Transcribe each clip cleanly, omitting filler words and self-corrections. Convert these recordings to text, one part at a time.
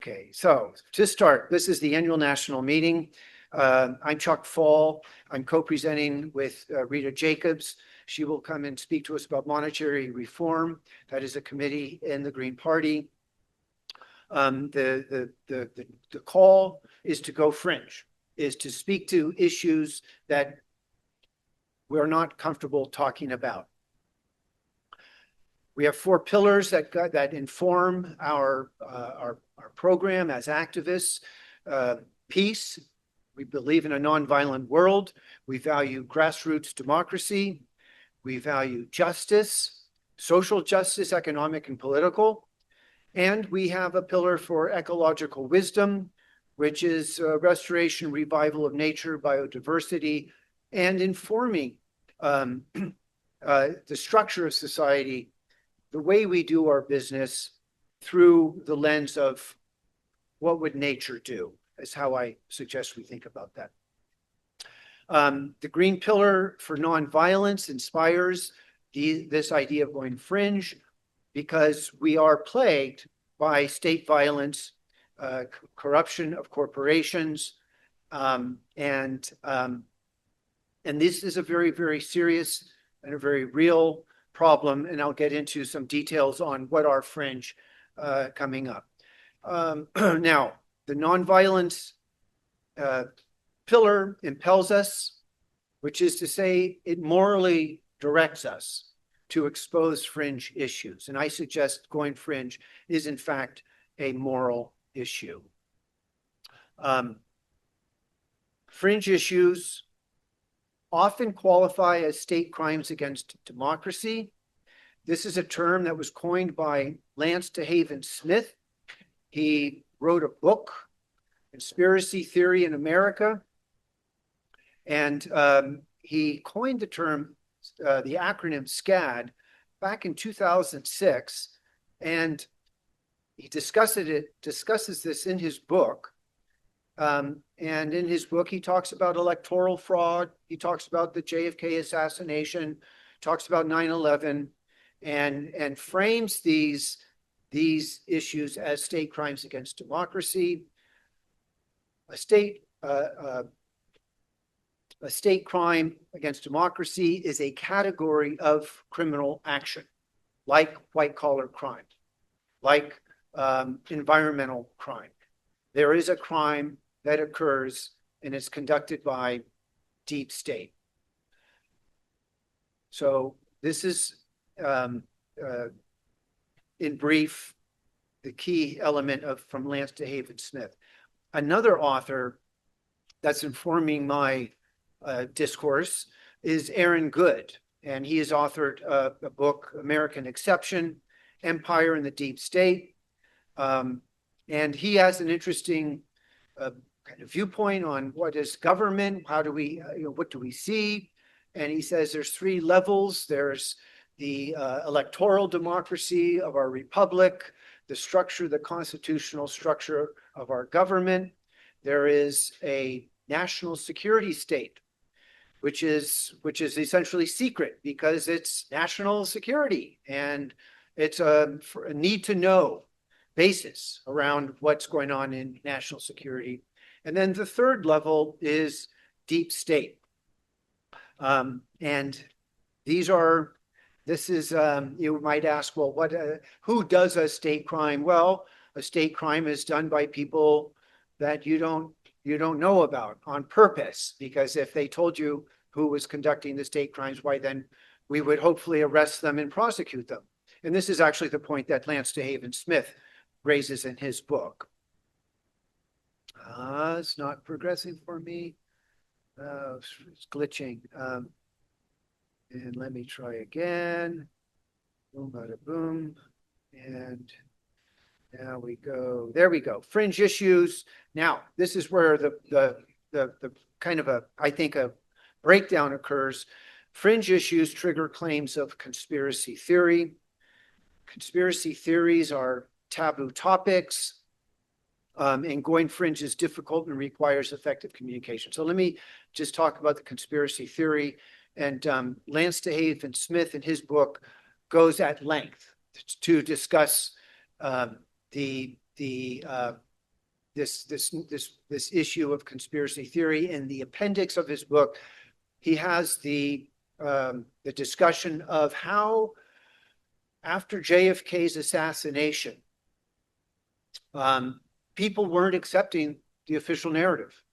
Okay, so to start, this is the annual national meeting. I'm Chuck Fall. I'm co-presenting with Rita Jacobs. She will come and speak to us about monetary reform. That is a committee in the Green Party. The call is to go fringe, is to speak to issues that we're not comfortable talking about. We have four pillars that inform our program as activists. Peace. We believe in a nonviolent world. We value grassroots democracy. We value justice, social justice, economic and political. And we have a pillar for ecological wisdom, which is restoration, revival of nature, biodiversity, and informing the structure of society, the way we do our business through the lens of what would nature do, is how I suggest we think about that. The green pillar for nonviolence inspires this idea of going fringe because we are plagued by state violence, corruption of corporations, and this is a very, very serious and a very real problem, and I'll get into some details on what are fringe coming up. Now, the nonviolence pillar impels us, which is to say it morally directs us to expose fringe issues. And I suggest going fringe is in fact a moral issue. Fringe issues often qualify as state crimes against democracy. This is a term that was coined by Lance DeHaven Smith. He wrote a book, Conspiracy Theory in America, and he coined the term, the acronym SCAD, back in 2006, and he discusses this in his book. And in his book, he talks about electoral fraud. He talks about the JFK assassination, talks about 9/11, and frames these issues as state crimes against democracy. A state crime against democracy is a category of criminal action, like white-collar crime, like environmental crime. There is a crime that occurs and is conducted by deep state. So this is, in brief, the key element from Lance DeHaven Smith. Another author that's informing my discourse is Aaron Good, and he has authored a book, American Exception, Empire and the Deep State. And he has an interesting kind of viewpoint on what is government, how do we, what do we see? And he says there's three levels. There's the electoral democracy of our republic, the structure, the constitutional structure of our government. There is a national security state, which is essentially secret because it's national security and it's a need to know basis around what's going on in national security. And then the third level is deep state. And this is, you might ask, well, who does a state crime? Well, a state crime is done by people that you don't know about on purpose, because if they told you who was conducting the state crimes, why then we would hopefully arrest them and prosecute them. And this is actually the point that Lance DeHaven Smith raises in his book. It's not progressing for me. It's glitching. And let me try again. Boom, bada boom. And now we go. There we go. Fringe issues. Now, this is where the kind of I think a breakdown occurs. Fringe issues trigger claims of conspiracy theory. Conspiracy theories are taboo topics. And going fringe is difficult and requires effective communication. So let me just talk about the conspiracy theory. And Lance DeHaven Smith in his book goes at length to discuss the this issue of conspiracy theory. In the appendix of his book, he has the discussion of how after JFK's assassination, people weren't accepting the official narrative.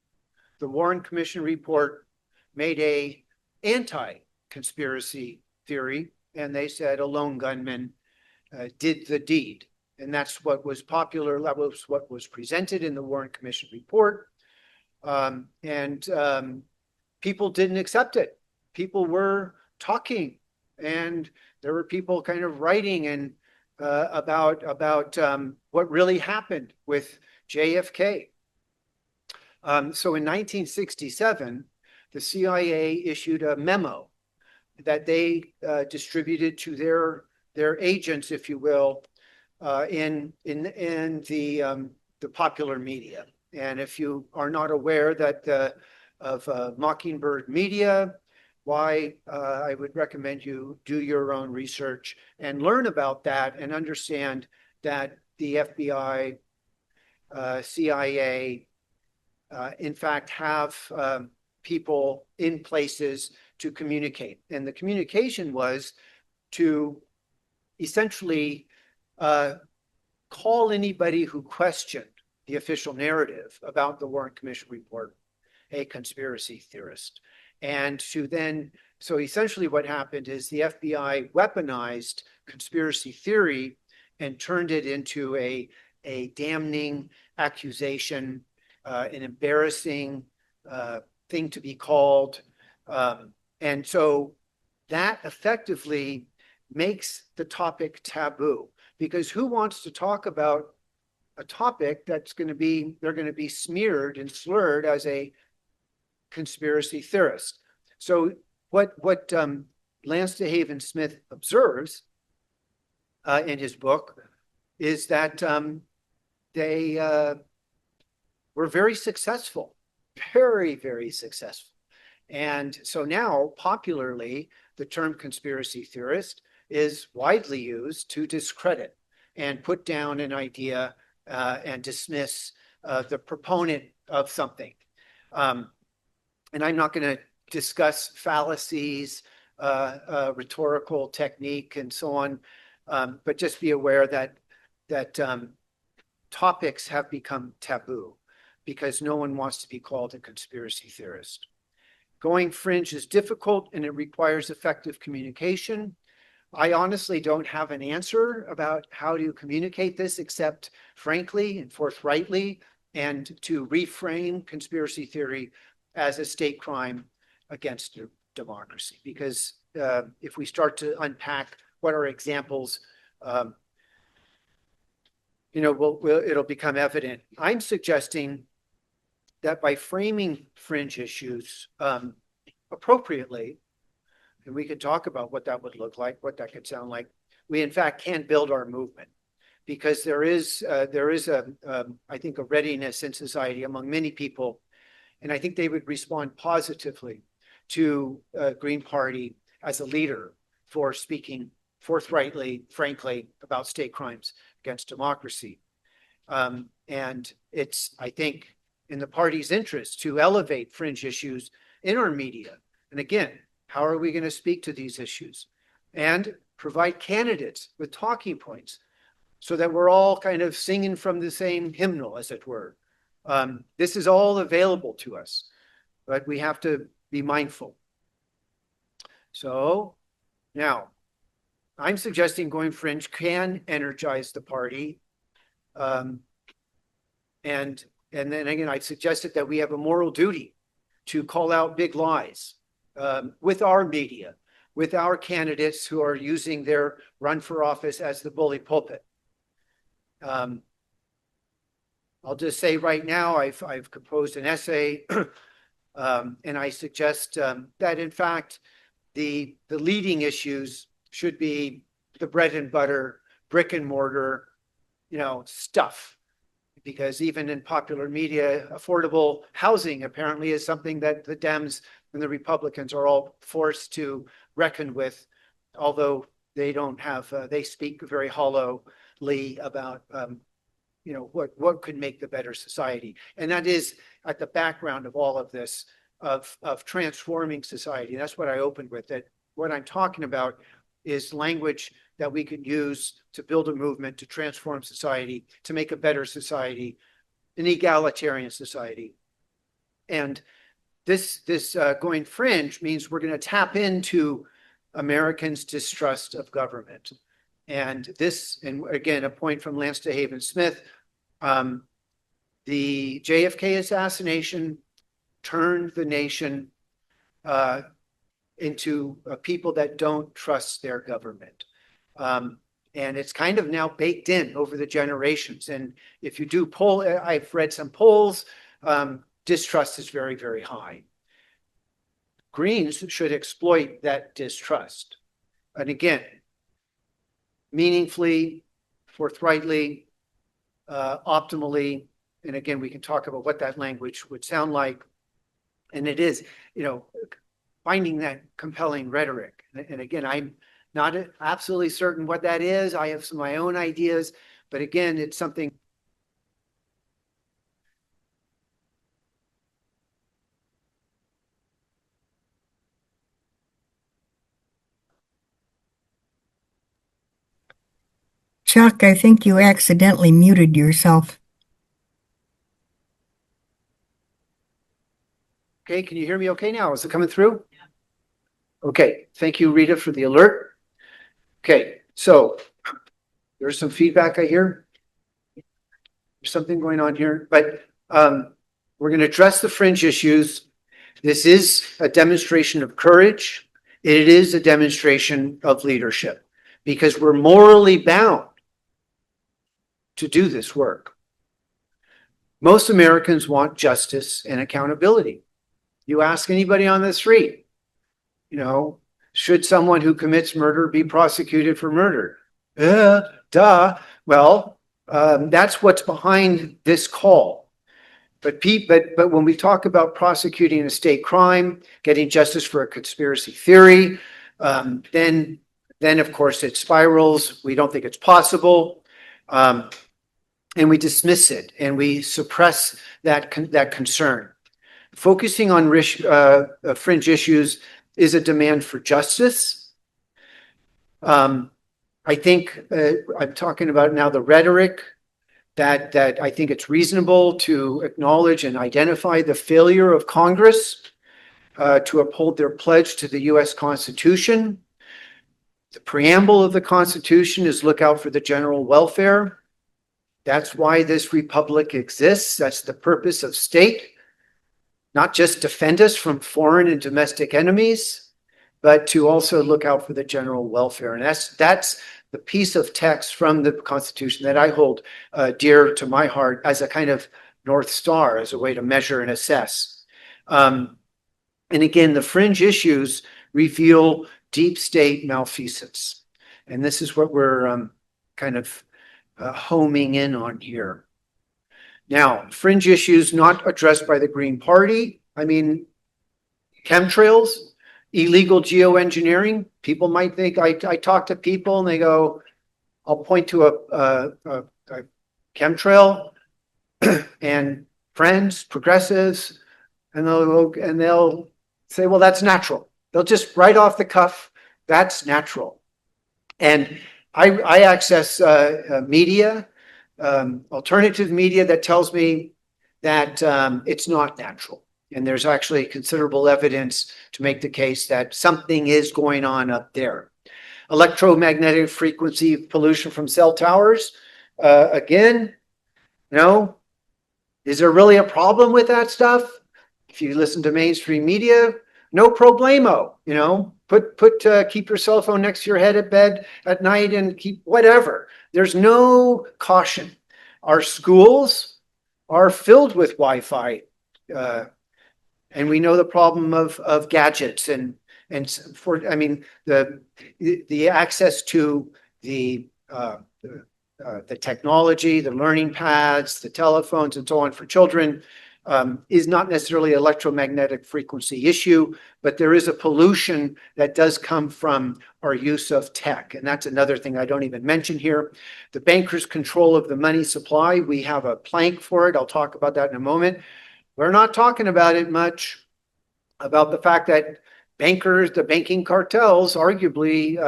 The Warren Commission report made a anti-conspiracy theory, and they said a lone gunman did the deed. And that's what was popular. That was what was presented in the Warren Commission report. People didn't accept it. People were talking, and there were people kind of writing and about what really happened with JFK. So in 1967, the CIA issued a memo that they distributed to their agents, if you will, in the popular media. And if you are not aware of Mockingbird Media, why I would recommend you do your own research and learn about that and understand that the FBI, CIA, in fact, have people in places to communicate. And the communication was to essentially call anybody who questioned the official narrative about the Warren Commission report a conspiracy theorist. And so essentially what happened is the FBI weaponized conspiracy theory and turned it into a damning accusation, an embarrassing thing to be called. And so that effectively makes the topic taboo, because who wants to talk about a topic they're going to be smeared and slurred as a conspiracy theorist. So what Lance DeHaven Smith observes in his book is that they were very successful, very, very successful. And so now, popularly, the term conspiracy theorist is widely used to discredit and put down an idea and dismiss the proponent of something. And I'm not going to discuss fallacies, rhetorical technique, and so on, but just be aware that topics have become taboo because no one wants to be called a conspiracy theorist. Going fringe is difficult and it requires effective communication. I honestly don't have an answer about how to communicate this, except frankly and forthrightly, and to reframe conspiracy theory as a state crime against democracy. Because if we start to unpack what are examples, it'll become evident. I'm suggesting that by framing fringe issues appropriately, and we could talk about what that would look like, what that could sound like, we in fact can build our movement, because there is I think a readiness in society among many people, and I think they would respond positively to Green Party as a leader for speaking forthrightly, frankly, about state crimes against democracy. And it's, I think, in the party's interest to elevate fringe issues in our media. And again, how are we going to speak to these issues? And provide candidates with talking points so that we're all kind of singing from the same hymnal, as it were. This is all available to us, but we have to be mindful. So now, I'm suggesting going fringe can energize the party. And then again, I suggested that we have a moral duty to call out big lies with our media, with our candidates who are using their run for office as the bully pulpit. I'll just say right now, I've composed an essay, and I suggest that in fact, the leading issues should be the bread and butter, brick and mortar, stuff. Because even in popular media, affordable housing apparently is something that the Dems and the Republicans are all forced to reckon with, although they don't have, they speak very hollowly about what could make the better society. And that is at the background of all of this, of transforming society. And that's what I opened with, that what I'm talking about is language that we can use to build a movement, to transform society, to make a better society, an egalitarian society. And this going fringe means we're going to tap into Americans' distrust of government. And again, a point from Lance DeHaven Smith, the JFK assassination turned the nation into people that don't trust their government. And it's kind of now baked in over the generations. And if you do poll, I've read some polls, distrust is very, very high. Greens should exploit that distrust. And again, meaningfully, forthrightly, optimally. And again, we can talk about what that language would sound like. And it is, finding that compelling rhetoric. And again, I'm not absolutely certain what that is. I have some of my own ideas, but again, it's something. Chuck, I think you accidentally muted yourself. Okay, can you hear me okay now? Is it coming through? Yeah. Okay, thank you, Rita, for the alert. Okay, so there's some feedback I hear. There's something going on here, but we're going to address the fringe issues. This is a demonstration of courage. It is a demonstration of leadership because we're morally bound to do this work. Most Americans want justice and accountability. You ask anybody on the street, should someone who commits murder be prosecuted for murder? Duh. Well, that's what's behind this call. But when we talk about prosecuting a state crime, getting justice for a conspiracy theory, then of course it spirals. We don't think it's possible. And we dismiss it and we suppress that concern. Focusing on fringe issues is a demand for justice. I think I'm talking about now the rhetoric that I think it's reasonable to acknowledge and identify the failure of Congress to uphold their pledge to the U.S. Constitution. The preamble of the Constitution is look out for the general welfare. That's why this republic exists. That's the purpose of state. Not just defend us from foreign and domestic enemies, but to also look out for the general welfare. And that's the piece of text from the Constitution that I hold dear to my heart as a kind of North Star, as a way to measure and assess. And again, the fringe issues reveal deep state malfeasance. And this is what we're kind of homing in on here. Now, fringe issues not addressed by the Green Party. I mean, chemtrails, illegal geoengineering. People might think, I talk to people and they go, I'll point to a chemtrail and friends, progressives, and they'll say, well, that's natural. They'll just right off the cuff, that's natural. And I access media, alternative media that tells me that it's not natural. And there's actually considerable evidence to make the case that something is going on up there. Electromagnetic frequency pollution from cell towers. Again, is there really a problem with that stuff? If you listen to mainstream media, no problemo, keep your cell phone next to your head at bed at night and keep whatever. There's no caution. Our schools are filled with Wi-Fi, and we know the problem of gadgets and the access to the technology, the learning pads, the telephones, and so on for children. is not necessarily an electromagnetic frequency issue, but there is a pollution that does come from our use of tech. And that's another thing I don't even mention here. The bankers' control of the money supply, we have a plank for it. I'll talk about that in a moment. We're not talking about it much, about the fact that bankers, the banking cartels, arguably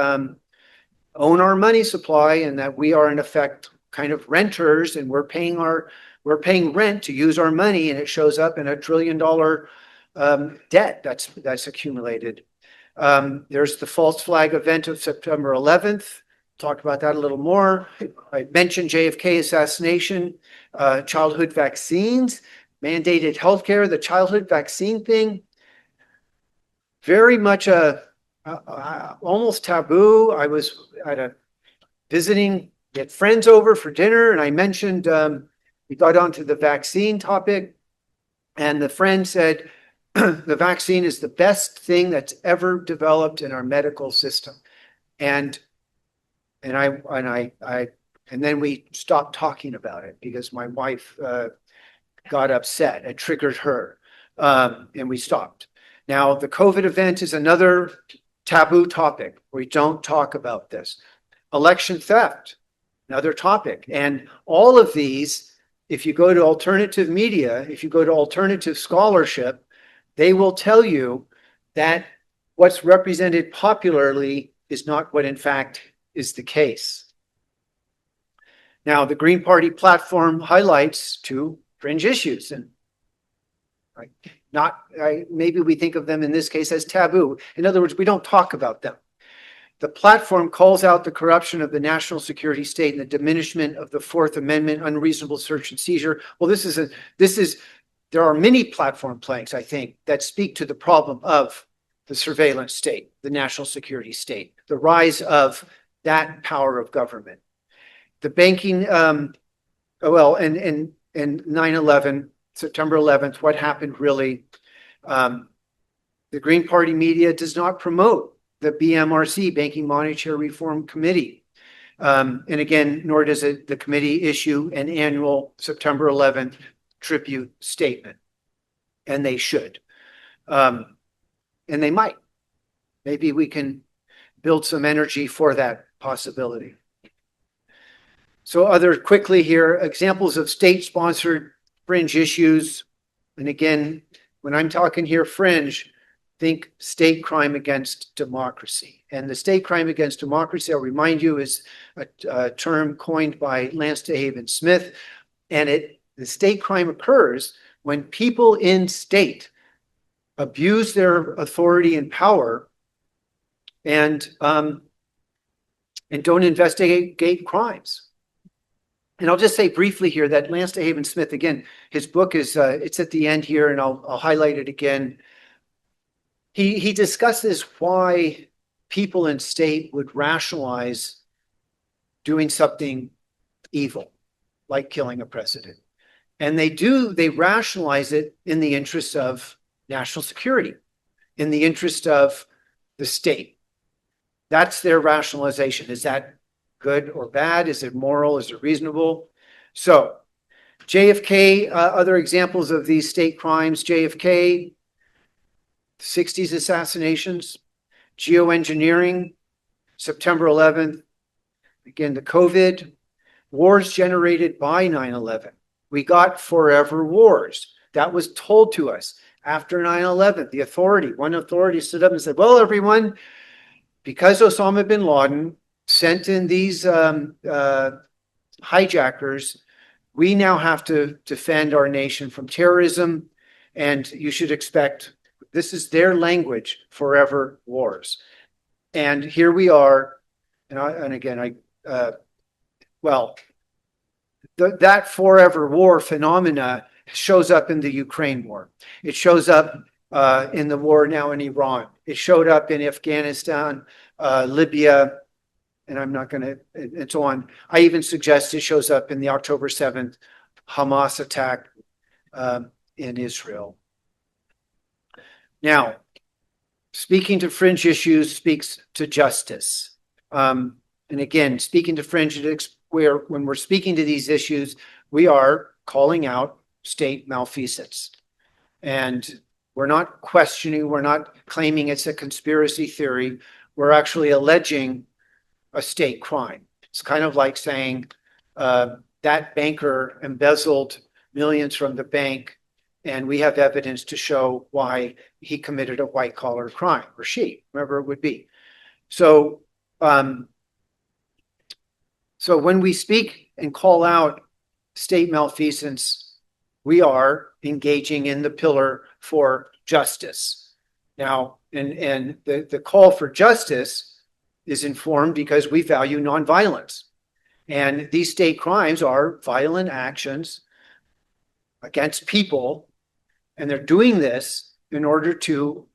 own our money supply, and that we are in effect kind of renters, and we're paying rent to use our money, and it shows up in $1 trillion debt that's accumulated. There's the false flag event of September 11th. Talk about that a little more. I mentioned JFK assassination, childhood vaccines, mandated healthcare, the childhood vaccine thing. Very much almost taboo. I was visiting, get friends over for dinner, and I mentioned we got onto the vaccine topic, and the friend said the vaccine is the best thing that's ever developed in our medical system, and then we stopped talking about it because my wife got upset. It triggered her, and we stopped. Now, the COVID event is another taboo topic. We don't talk about this. Election theft, another topic. And all of these, if you go to alternative media, if you go to alternative scholarship, they will tell you that what's represented popularly is not what in fact is the case. Now, the Green Party platform highlights two fringe issues, and maybe we think of them in this case as taboo. In other words, we don't talk about them. The platform calls out the corruption of the national security state and the diminishment of the Fourth Amendment, unreasonable search and seizure. Well, there are many platform planks, I think, that speak to the problem of the surveillance state, the national security state, the rise of that power of government. The banking, and 9/11, September 11th, what happened really? The Green Party media does not promote the BMRC, Banking Monetary Reform Committee. And again, nor does the committee issue an annual September 11th tribute statement. And they should. And they might. Maybe we can build some energy for that possibility. So quickly here, examples of state-sponsored fringe issues. And again, when I'm talking here fringe, think state crime against democracy. And the state crime against democracy, I'll remind you, is a term coined by Lance DeHaven Smith. And the state crime occurs when people in state abuse their authority and power and don't investigate crimes. And I'll just say briefly here that Lance DeHaven Smith, again, his book is, it's at the end here, and I'll highlight it again. He discusses why people in state would rationalize doing something evil, like killing a president. And they rationalize it in the interest of national security, in the interest of the state. That's their rationalization. Is that good or bad? Is it moral? Is it reasonable? So JFK, other examples of these state crimes, JFK, 60s assassinations, geoengineering, September 11th, again, the COVID, wars generated by 9/11. We got forever wars. That was told to us after 9/11. One authority stood up and said, well, everyone, because Osama bin Laden sent in these hijackers, we now have to defend our nation from terrorism, and you should expect, this is their language, forever wars. And here we are, that forever war phenomena shows up in the Ukraine war. It shows up in the war now in Iran. It showed up in Afghanistan, Libya, and I'm not going to, and so on. I even suggest it shows up in the October 7th Hamas attack in Israel. Now, speaking to fringe issues speaks to justice. And again, speaking to fringe, when we're speaking to these issues, we are calling out state malfeasance. And we're not questioning, we're not claiming it's a conspiracy theory. We're actually alleging a state crime. It's kind of like saying that banker embezzled millions from the bank, and we have evidence to show why he committed a white collar crime, or she, whoever it would be. So, so when we speak and call out state malfeasance, we are engaging in the pillar for justice. Now, and the call for justice is informed because we value nonviolence. And these state crimes are violent actions against people, and they're doing this in order to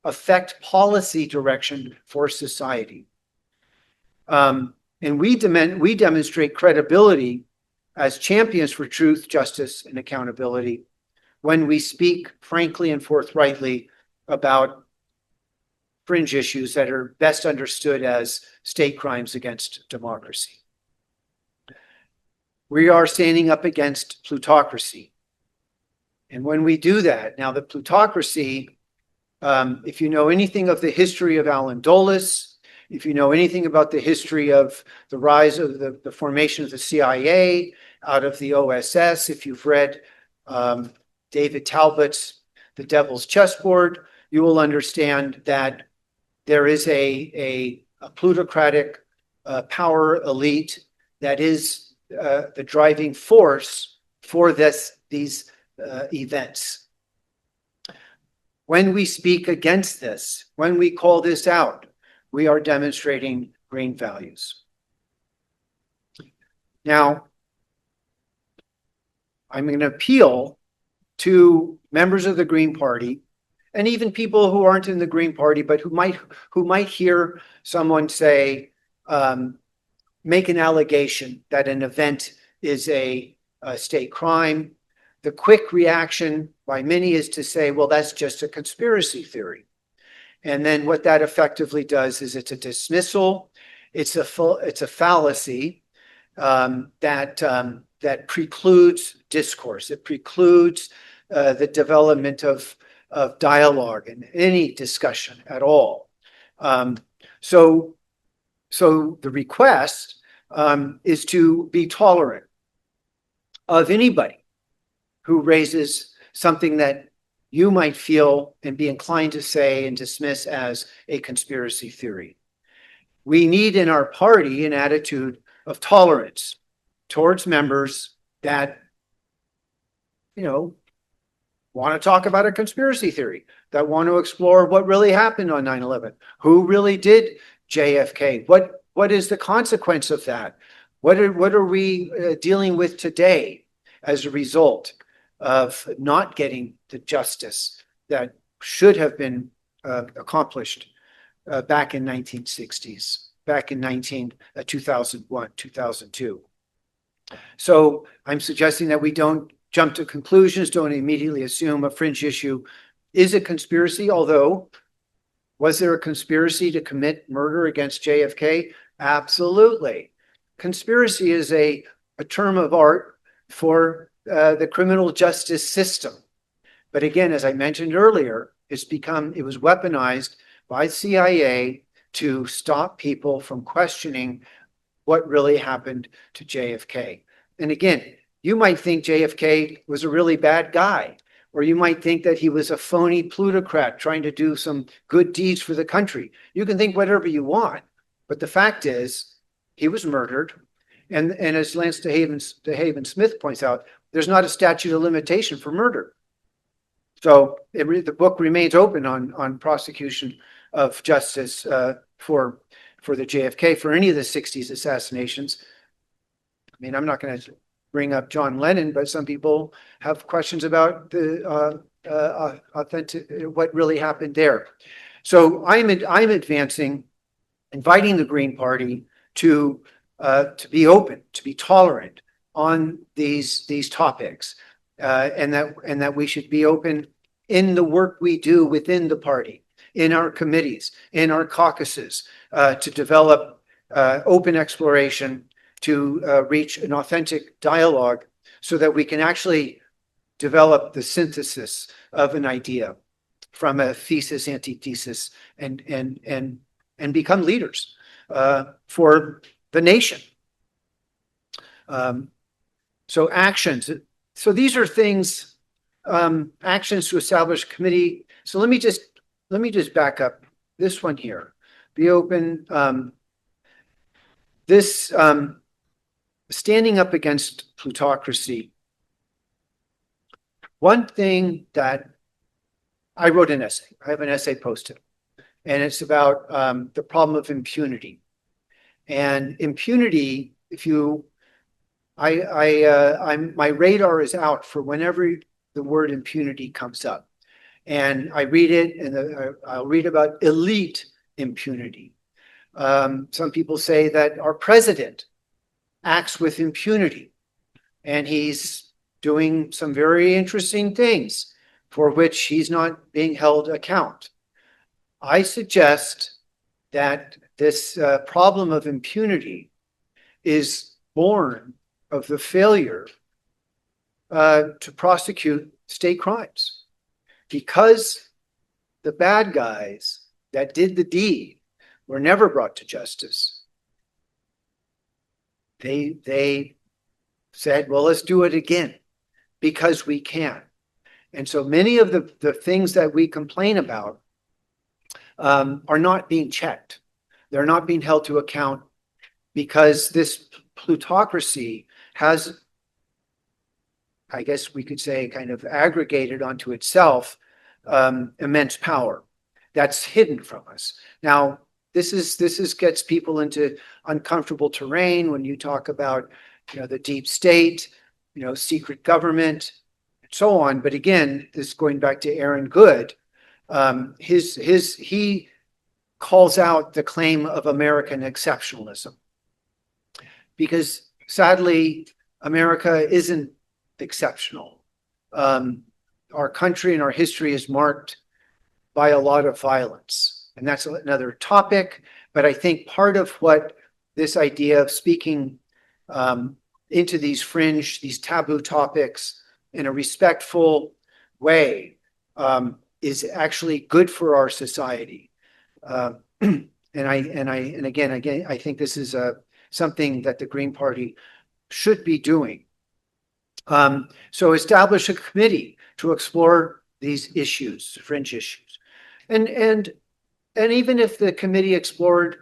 affect policy direction for society. And we demonstrate credibility as champions for truth, justice, and accountability when we speak frankly and forthrightly about fringe issues that are best understood as state crimes against democracy. We are standing up against plutocracy. And when we do that, now the plutocracy, if you know anything of the history of Alan Dulles, if you know anything about the history of the rise of the formation of the CIA out of the OSS, if you've read David Talbot's The Devil's Chessboard, you will understand that there is a plutocratic power elite that is the driving force for these events. When we speak against this, when we call this out, we are demonstrating green values. Now, I'm going to appeal to members of the Green Party and even people who aren't in the Green Party, but who might hear someone say, make an allegation that an event is a state crime. The quick reaction by many is to say, well, that's just a conspiracy theory. And then what that effectively does is it's a dismissal. It's a fallacy that precludes discourse. It precludes the development of dialogue and any discussion at all. So the request is to be tolerant of anybody who raises something that you might feel and be inclined to say and dismiss as a conspiracy theory. We need in our party an attitude of tolerance towards members that, want to talk about a conspiracy theory, that want to explore what really happened on 9/11, who really did JFK, what is the consequence of that? What are we dealing with today as a result of not getting the justice that should have been accomplished back in 1960s, back in 2001, 2002. So I'm suggesting that we don't jump to conclusions, don't immediately assume a fringe issue is a conspiracy, although was there a conspiracy to commit murder against JFK? Absolutely. Conspiracy is a term of art for the criminal justice system. But again, as I mentioned earlier, it was weaponized by CIA to stop people from questioning what really happened to JFK. And again, you might think JFK was a really bad guy, or you might think that he was a phony plutocrat trying to do some good deeds for the country. You can think whatever you want, but the fact is he was murdered. And as Lance DeHaven Smith points out, there's not a statute of limitation for murder. So the book remains open on prosecution of justice for the JFK, for any of the 60s assassinations. I mean, I'm not going to bring up John Lennon, but some people have questions about the authentic, what really happened there. So I'm advancing, inviting the Green Party to be open, to be tolerant on these topics, and that we should be open in the work we do within the party, in our committees, in our caucuses, to develop open exploration, to reach an authentic dialogue so that we can actually develop the synthesis of an idea from a thesis, antithesis, and become leaders for the nation. So actions. So these are things, actions to establish committee. So let me just back up this one here. Be open. This standing up against plutocracy. One thing that I wrote an essay. I have an essay posted, and it's about the problem of impunity. And impunity, if you my radar is out for whenever the word impunity comes up, and I read it, and I'll read about elite impunity. Some people say that our president acts with impunity, and he's doing some very interesting things for which he's not being held account. I suggest that this problem of impunity is born of the failure to prosecute state crimes, because the bad guys that did the deed were never brought to justice. They said, well, let's do it again because we can. And so many of the things that we complain about are not being checked. They're not being held to account because this plutocracy has, I guess we could say, kind of aggregated onto itself immense power that's hidden from us. Now, this gets people into uncomfortable terrain when you talk about, the deep state, secret government, and so on. But again, this going back to Aaron Good, he calls out the claim of American exceptionalism, because sadly, America isn't exceptional. Our country and our history is marked by a lot of violence, and that's another topic. But I think part of what this idea of speaking into these fringe, these taboo topics in a respectful way is actually good for our society. And again, I think this is something that the Green Party should be doing. So establish a committee to explore these issues, fringe issues, and even if the committee explored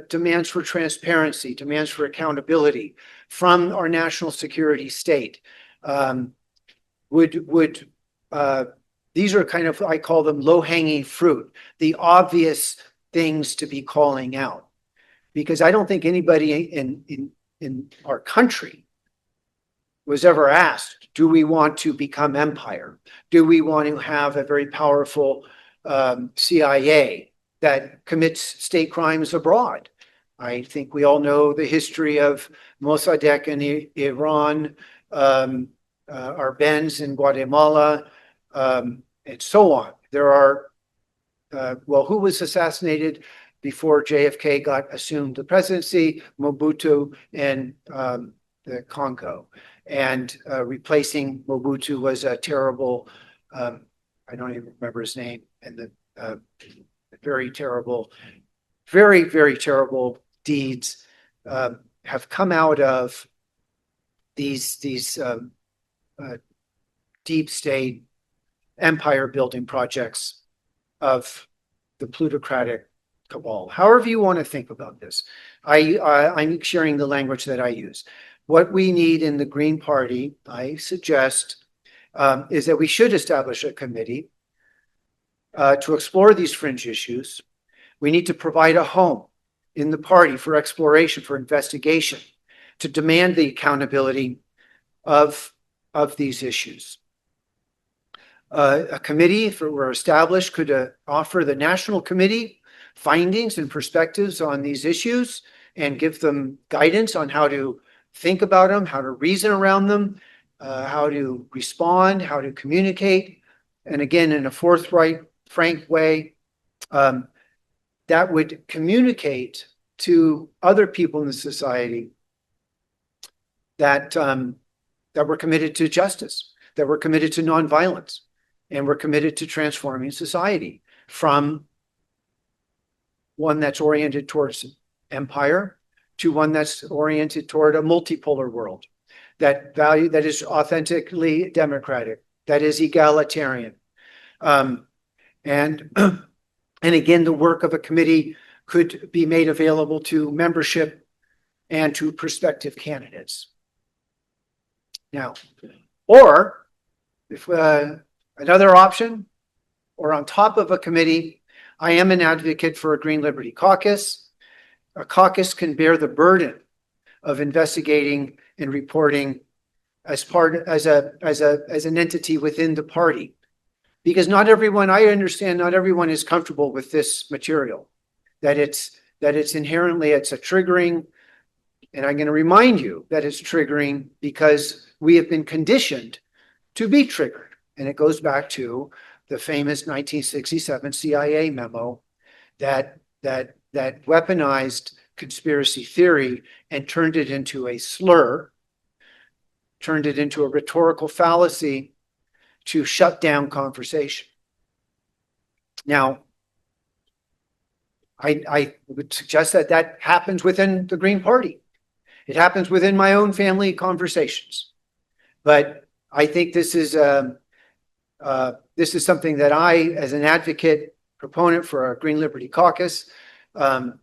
demands for transparency, demands for accountability from our national security state, these are kind of, I call them low-hanging fruit, the obvious things to be calling out, because I don't think anybody in our country was ever asked, do we want to become empire? Do we want to have a very powerful CIA that commits state crimes abroad? I think we all know the history of Mossadegh in Iran, Arbenz in Guatemala, and so on. There are, who was assassinated before JFK got assumed the presidency? Mobutu in the Congo. And replacing Mobutu was a terrible, I don't even remember his name, and the very terrible, very, very terrible deeds have come out of these deep state empire building projects of the plutocratic cabal. However you want to think about this, I'm sharing the language that I use. What we need in the Green Party, I suggest, is that we should establish a committee to explore these fringe issues. We need to provide a home in the party for exploration, for investigation, to demand the accountability of these issues. A committee, if it were established, could offer the National Committee findings and perspectives on these issues and give them guidance on how to think about them, how to reason around them, how to respond, how to communicate. And again, in a forthright, frank way, that would communicate to other people in the society that we're committed to justice, that we're committed to nonviolence and we're committed to transforming society from one that's oriented towards empire to one that's oriented toward a multipolar world that is authentically democratic, that is egalitarian. And and again, the work of a committee could be made available to membership and to prospective candidates. Now, or if another option, or on top of a committee, I am an advocate for a Green Liberty Caucus. A caucus can bear the burden of investigating and reporting as an entity within the party. Because not everyone, I understand, not everyone is comfortable with this material. That it's inherently, it's a triggering, and I'm going to remind you that it's triggering because we have been conditioned to be triggered. And it goes back to the famous 1967 CIA memo that weaponized conspiracy theory and turned it into a slur, turned it into a rhetorical fallacy to shut down conversation. Now, I would suggest that happens within the Green Party. It happens within my own family conversations. But I think this is something that I, as an advocate, proponent for our Green Liberty Caucus, am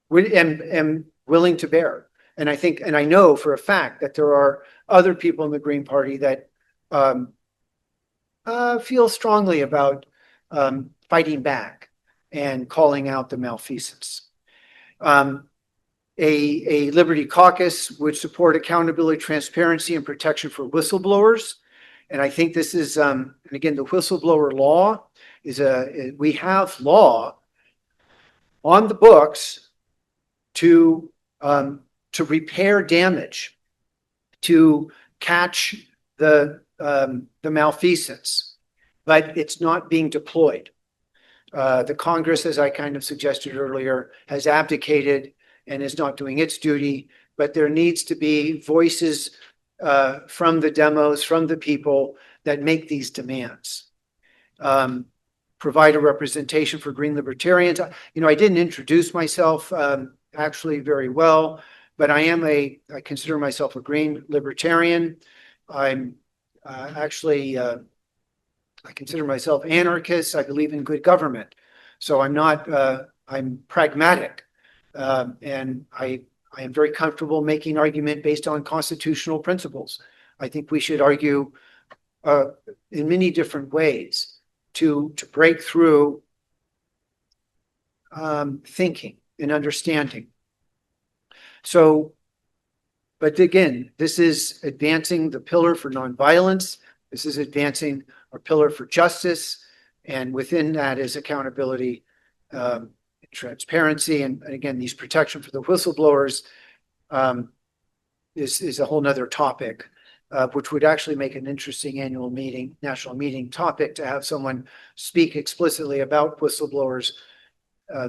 willing to bear. And I think, and I know for a fact that there are other people in the Green Party that feel strongly about fighting back and calling out the malfeasance. A Liberty Caucus would support accountability, transparency, and protection for whistleblowers. And I think this is, and again, the whistleblower law is we have law on the books to repair damage, to catch the malfeasance, but it's not being deployed. The Congress, as I kind of suggested earlier, has abdicated and is not doing its duty, but there needs to be voices from the demos, from the people that make these demands. Provide a representation for Green Libertarians. You know, I didn't introduce myself actually very well, but I consider myself a Green Libertarian. I'm actually, I consider myself anarchist. I believe in good government. So I'm not, I'm pragmatic. And I am very comfortable making argument based on constitutional principles. I think we should argue in many different ways to break through thinking and understanding. So, but again, this is advancing the pillar for nonviolence. This is advancing our pillar for justice. And within that is accountability, transparency, and again, these protection for the whistleblowers is a whole nother topic, which would actually make an interesting annual meeting, national meeting topic, to have someone speak explicitly about whistleblowers,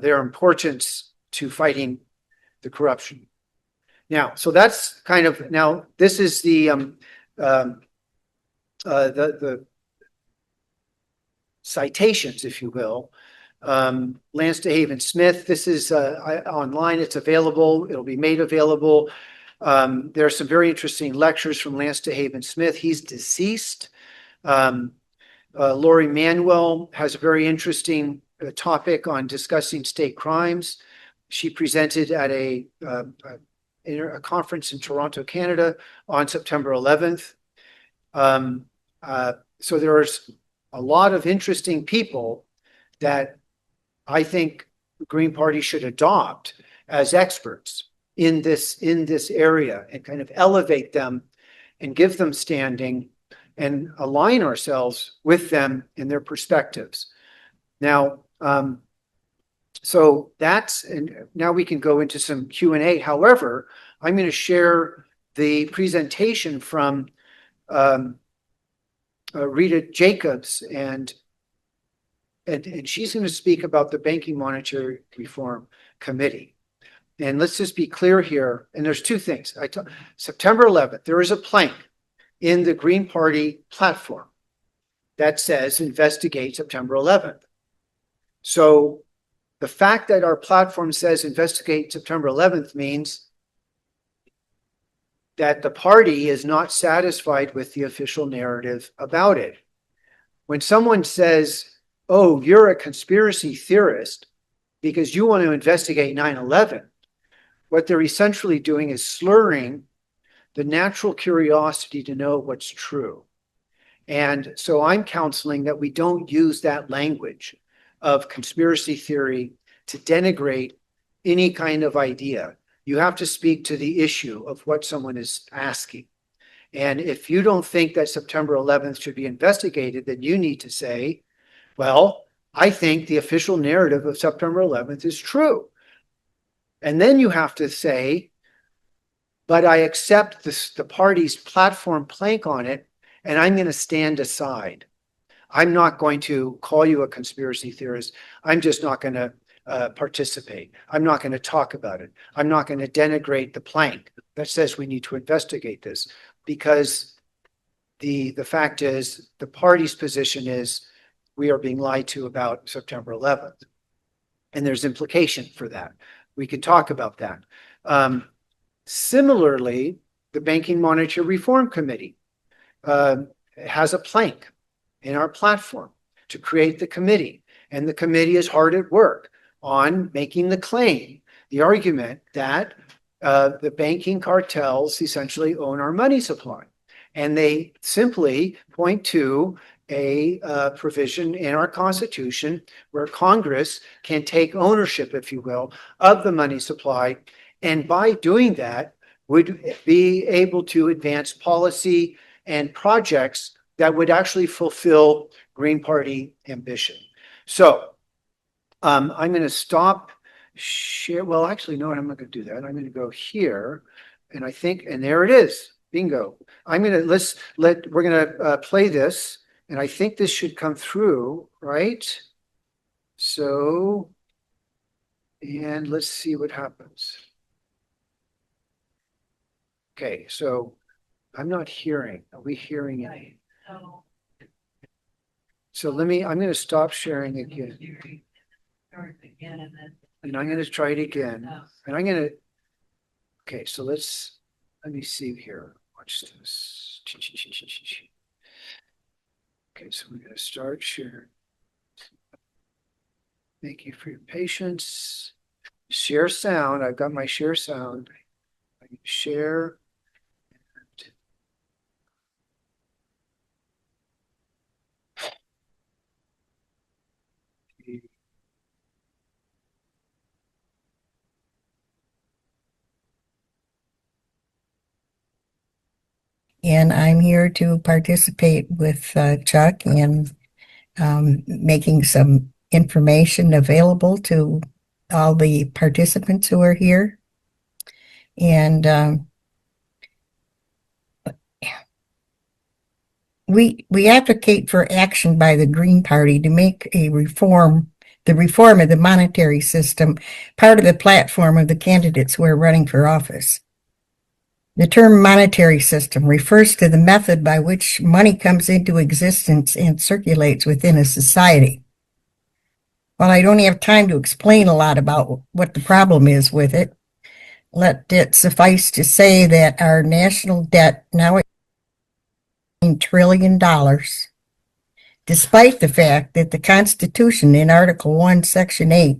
their importance to fighting the corruption. Now, so that's kind of, now this is the citations, if you will. Lance DeHaven Smith, this is online, it's available, it'll be made available. There are some very interesting lectures from Lance DeHaven Smith. He's deceased. Lori Manuel has a very interesting topic on discussing state crimes. She presented at a conference in Toronto, Canada on September 11th. So there's a lot of interesting people that I think the Green Party should adopt as experts in this area and kind of elevate them and give them standing and align ourselves with them in their perspectives. Now, so that's, and now we can go into some Q&A. However, I'm going to share the presentation from Rita Jacobs, and she's going to speak about the Banking Monetary Reform Committee. And let's just be clear here. And there's two things. September 11th, there is a plank in the Green Party platform that says investigate September 11th. So the fact that our platform says investigate September 11th means that the party is not satisfied with the official narrative about it. When someone says, oh, you're a conspiracy theorist because you want to investigate 9/11, what they're essentially doing is slurring the natural curiosity to know what's true. And so I'm counseling that we don't use that language of conspiracy theory to denigrate any kind of idea. You have to speak to the issue of what someone is asking. And if you don't think that September 11th should be investigated, then you need to say, well, I think the official narrative of September 11th is true. And then you have to say, but I accept the party's platform plank on it, and I'm going to stand aside. I'm not going to call you a conspiracy theorist. I'm just not going to participate. I'm not going to talk about it. I'm not going to denigrate the plank that says we need to investigate this, because the fact is the party's position is we are being lied to about September 11th. And there's implication for that. We can talk about that. Similarly, the Banking Monetary Reform Committee has a plank in our platform to create the committee. And the committee is hard at work on making the claim, the argument that the banking cartels essentially own our money supply. And they simply point to a provision in our Constitution where Congress can take ownership, if you will, of the money supply. And by doing that, would be able to advance policy and projects that would actually fulfill Green Party ambition. So I'm going to stop share. Well, actually, no, I'm not going to do that. I'm going to go here, and I think, and there it is. Bingo. I'm going to we're going to play this, and I think this should come through, right? So, and let's see what happens. Okay, so I'm not hearing. Are we hearing any? So I'm going to stop sharing again. And I'm going to try it again. And I'm going to, okay, so let me see here. Watch this. Okay, so we're going to start sharing. Thank you for your patience. Share sound. I've got my share sound. I can share. And I'm here to participate with Chuck in making some information available to all the participants who are here. And we advocate for action by the Green Party to make the reform of the monetary system part of the platform of the candidates who are running for office. The term monetary system refers to the method by which money comes into existence and circulates within a society. While I don't have time to explain a lot about what the problem is with it, let it suffice to say that our national debt now is $1 trillion, despite the fact that the Constitution in Article 1, Section 8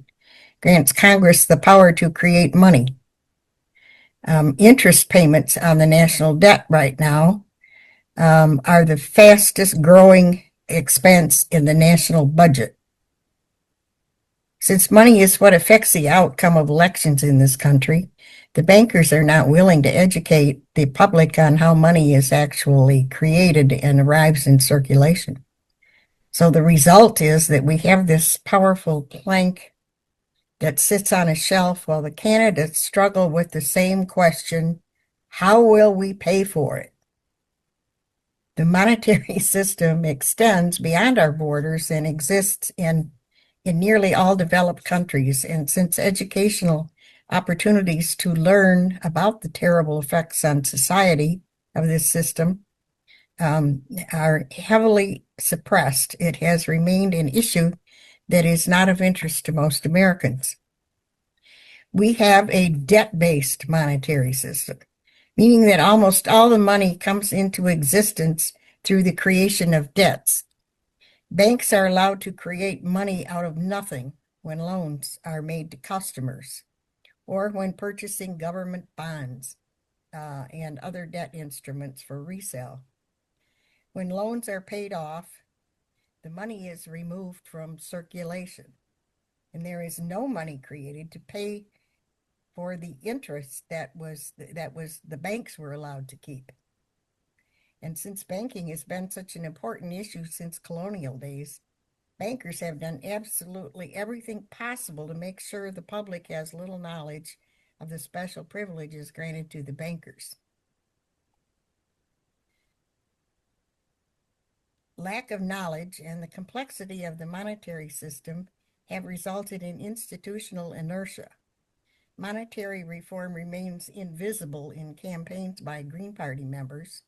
grants Congress the power to create money. Interest payments on the national debt right now are the fastest growing expense in the national budget. Since money is what affects the outcome of elections in this country, the bankers are not willing to educate the public on how money is actually created and arrives in circulation. So the result is that we have this powerful plank that sits on a shelf while the candidates struggle with the same question: how will we pay for it? The monetary system extends beyond our borders and exists in nearly all developed countries. And since educational opportunities to learn about the terrible effects on society of this system are heavily suppressed. It has remained an issue that is not of interest to most Americans. We have a debt-based monetary system, meaning that almost all the money comes into existence through the creation of debts. Banks are allowed to create money out of nothing when loans are made to customers or when purchasing government bonds and other debt instruments for resale. When loans are paid off, the money is removed from circulation, and there is no money created to pay for the interest that was the banks were allowed to keep. And since banking has been such an important issue since colonial days, bankers have done absolutely everything possible to make sure the public has little knowledge of the special privileges granted to the bankers. Lack of knowledge and the complexity of the monetary system have resulted in institutional inertia. Monetary reform remains invisible in campaigns by Green Party members,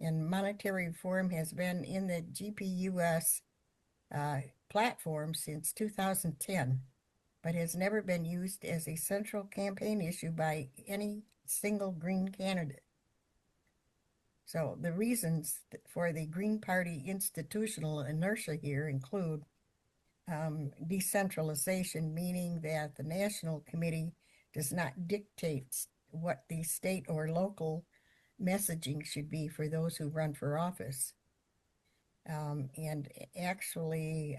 and monetary reform has been in the GPUS platform since 2010, but has never been used as a central campaign issue by any single Green candidate. So the reasons for the Green Party institutional inertia here include decentralization, meaning that the National Committee does not dictate what the state or local messaging should be for those who run for office. And actually,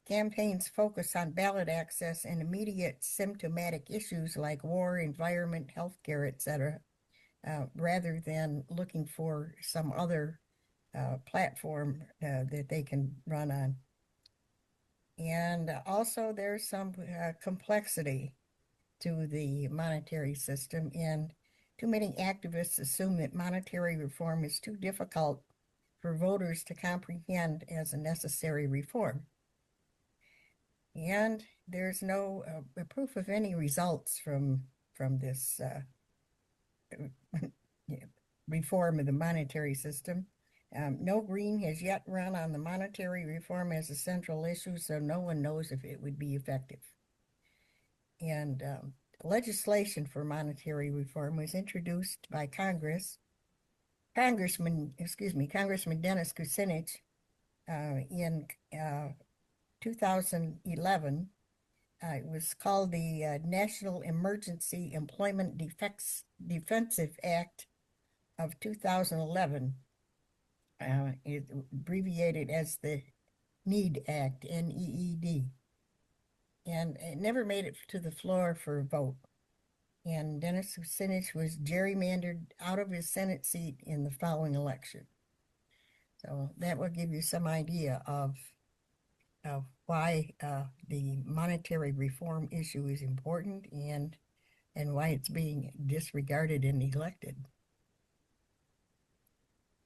campaigns focus on ballot access and immediate symptomatic issues like war, environment, healthcare, etc., rather than looking for some other platform that they can run on. And also, there's some complexity to the monetary system, and too many activists assume that monetary reform is too difficult for voters to comprehend as a necessary reform. And there's no proof of any results from this reform of the monetary system. No Green has yet run on the monetary reform as a central issue, so no one knows if it would be effective. And legislation for monetary reform was introduced by Congressman Dennis Kucinich in 2011. It was called the National Emergency Employment Defensive Act of 2011, abbreviated as the NEED Act, NEED. And it never made it to the floor for a vote. And Dennis Kucinich was gerrymandered out of his Senate seat in the following election. So that will give you some idea of why the monetary reform issue is important and why it's being disregarded and neglected.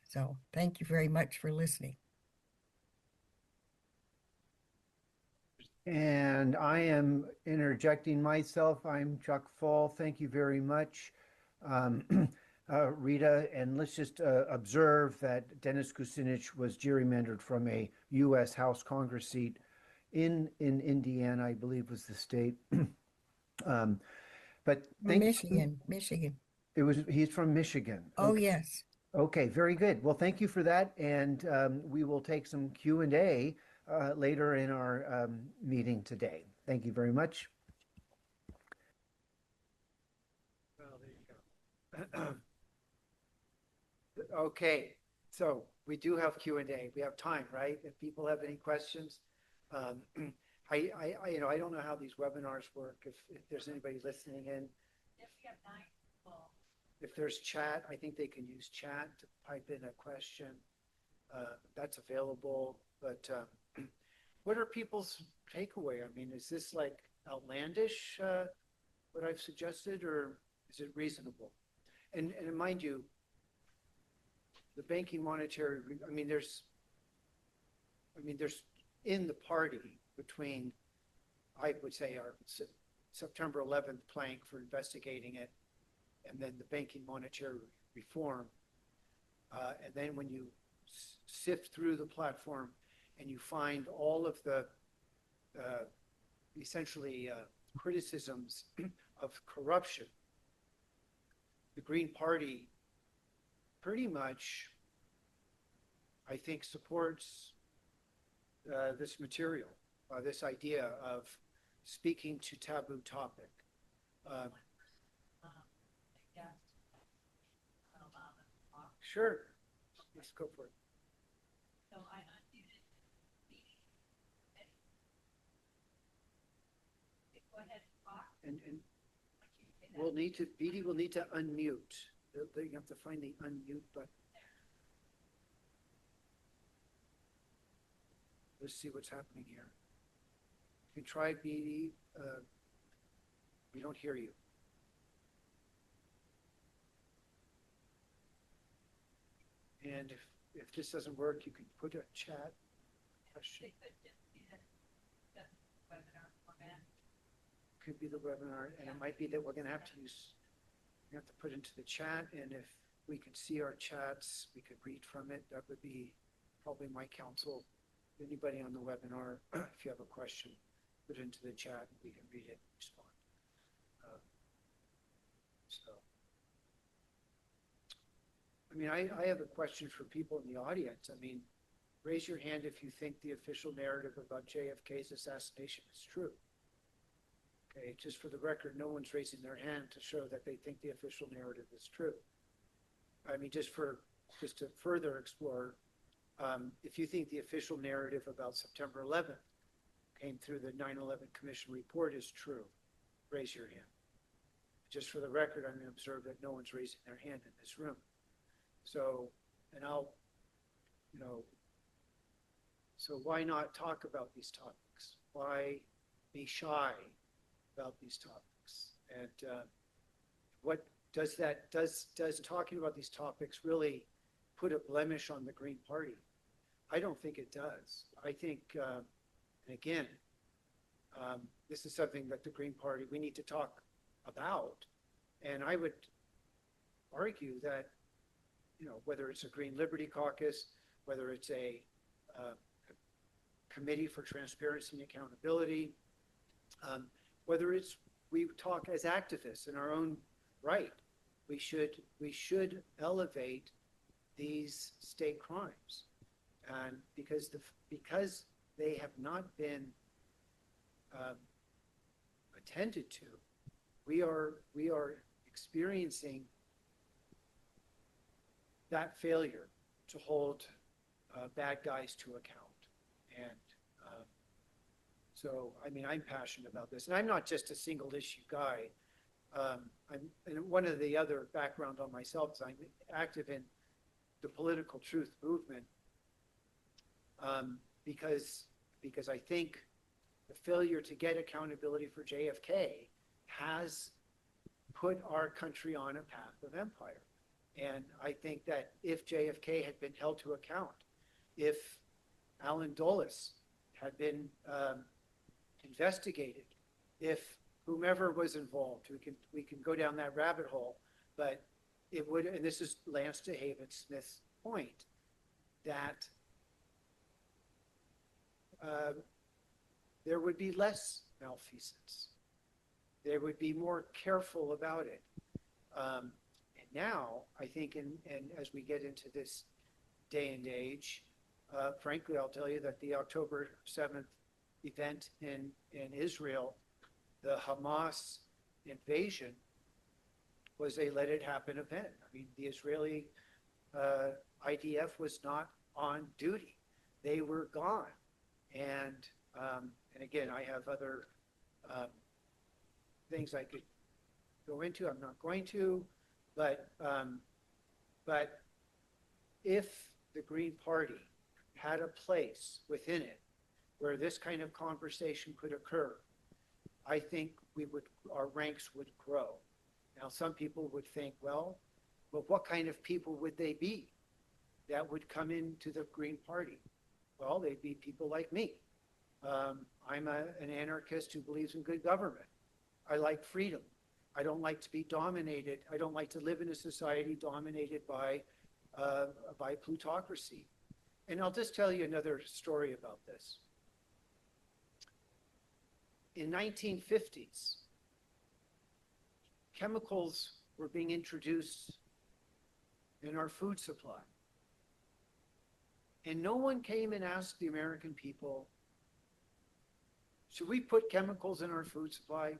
So thank you very much for listening. And I am interjecting myself. I'm Chuck Fall. Thank you very much, Rita. And let's just observe that Dennis Kucinich was gerrymandered from a U.S. House Congress seat in Indiana, I believe was the state. But Michigan. He's from Michigan. Oh, okay. Yes. Okay, very good. Well, thank you for that. And we will take some Q&A later in our meeting today. Thank you very much. Well, there you go. Okay, so we do have Q&A. We have time, right? If people have any questions. I don't know how these webinars work. If there's anybody listening in. If there's chat, I think they can use chat to pipe in a question. That's available. But what are people's takeaway? I mean, is this like outlandish, what I've suggested, or is it reasonable? And mind you, the banking monetary, there's in the party between, I would say, our September 11th plank for investigating it, and then the banking monetary reform. And then when you sift through the platform and you find all of the essentially criticisms of corruption, the Green Party pretty much, I think, supports this material, this idea of speaking to taboo topic. Uh, sure, let's go for it. And we'll need to, Beatty will need to unmute. You have to find the unmute button. Let's see what's happening here. You can try Beatty. We don't hear you. And if this doesn't work, you can put a chat question. Could be the webinar, and it might be that we're going to have to put into the chat, and if we can see our chats, we could read from it. That would be probably my counsel. Anybody on the webinar, if you have a question, put it into the chat, and we can read it and respond. I mean, I have a question for people in the audience. I mean, raise your hand if you think the official narrative about JFK's assassination is true. Okay, just for the record, no one's raising their hand to show that they think the official narrative is true. I mean, just to further explore, if you think the official narrative about September 11th came through the 9/11 Commission report is true, raise your hand. Just for the record, I'm going to observe that no one's raising their hand in this room. So, and so why not talk about these topics? Why be shy about these topics? And what does talking about these topics really put a blemish on the Green Party? I don't think it does. I think, and again, this is something that the Green Party, we need to talk about. And I would argue that, whether it's a Green Liberty Caucus, whether it's a Committee for Transparency and Accountability, whether it's we talk as activists in our own right, we should elevate these state crimes, and because they have not been attended to, we are experiencing that failure to hold bad guys to account. And so, I mean, I'm passionate about this. And I'm not just a single issue guy. And one of the other background on myself is I'm active in the political truth movement because I think the failure to get accountability for JFK has put our country on a path of empire. And I think that if JFK had been held to account, if Alan Dulles had been investigated, if whomever was involved, we can go down that rabbit hole, but it would, and this is Lance DeHaven Smith's point, that there would be less malfeasance. They would be more careful about it. And now, I think, and as we get into this day and age, frankly, I'll tell you that the October 7th event in Israel, the Hamas invasion, was a let it happen event. I mean, the Israeli IDF was not on duty. They were gone. And again, I have other things I could go into. I'm not going to, but if the Green Party had a place within it where this kind of conversation could occur, I think our ranks would grow. Now, some people would think, well, what kind of people would they be that would come into the Green Party? Well, they'd be people like me. I'm an anarchist who believes in good government. I like freedom. I don't like to be dominated. I don't like to live in a society dominated by by plutocracy. And I'll just tell you another story about this. In 1950s, chemicals were being introduced in our food supply. And no one came and asked the American people, should we put chemicals in our food supply?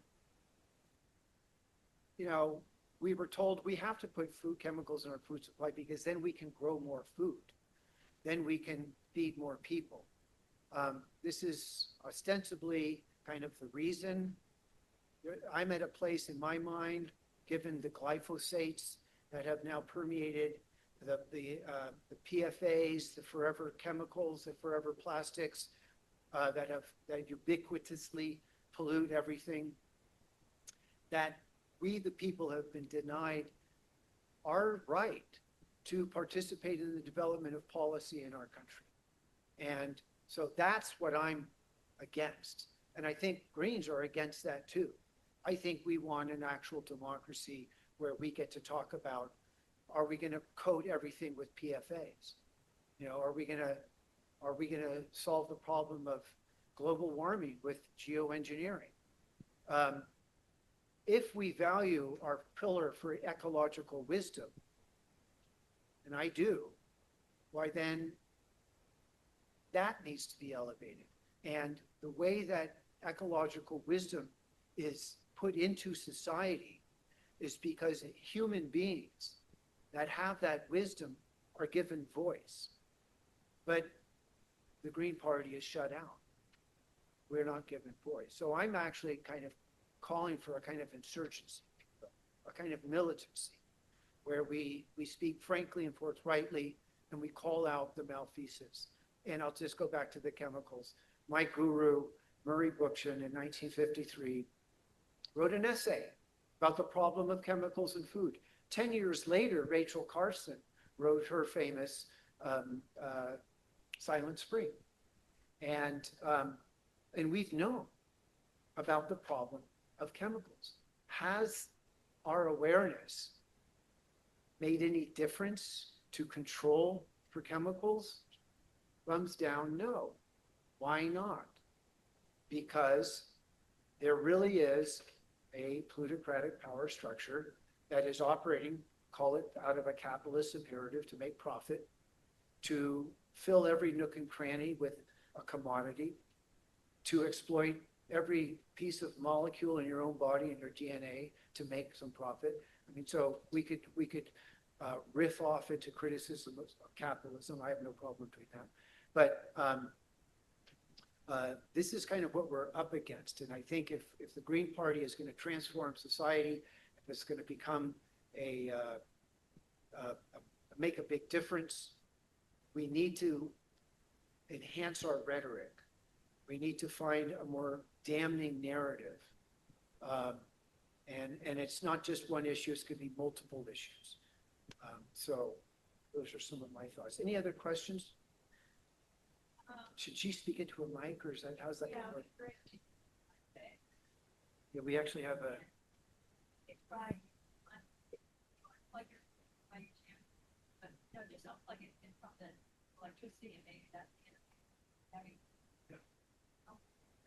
You know, we were told we have to put food chemicals in our food supply because then we can grow more food. Then we can feed more people. This is ostensibly kind of the reason. I'm at a place in my mind, given the glyphosates that have now permeated the PFAs, the forever chemicals, the forever plastics that ubiquitously pollute everything, that we, the people, have been denied our right to participate in the development of policy in our country. And so that's what I'm against. And I think Greens are against that too. I think we want an actual democracy where we get to talk about, are we going to coat everything with PFAs? You know, are we going to solve the problem of global warming with geoengineering? If we value our pillar for ecological wisdom, and I do, why then that needs to be elevated. And the way that ecological wisdom is put into society is because human beings that have that wisdom are given voice. But the Green Party is shut out. We're not given voice. So I'm actually kind of calling for a kind of insurgency, a kind of militancy, where we speak frankly and forthrightly, and we call out the malfeasance. And I'll just go back to the chemicals. My guru, Murray Bookchin, in 1953, wrote an essay about the problem of chemicals in food. 10 years later, Rachel Carson wrote her famous Silent Spring. And we've known about the problem of chemicals. Has our awareness made any difference to control for chemicals? Thumbs down, no. Why not? Because there really is a plutocratic power structure that is operating, call it out of a capitalist imperative to make profit, to fill every nook and cranny with a commodity, to exploit every piece of molecule in your own body and your DNA to make some profit. I mean, so we could riff off into criticism of capitalism. I have no problem doing that. But this is kind of what we're up against. And I think if the Green Party is going to transform society, if it's going to become make a big difference, we need to enhance our rhetoric. We need to find a more damning narrative. And it's not just one issue, it's going to be multiple issues. So those are some of my thoughts. Any other questions? Should she speak into a mic, or is that, how's that going to work? Yeah, we actually have a.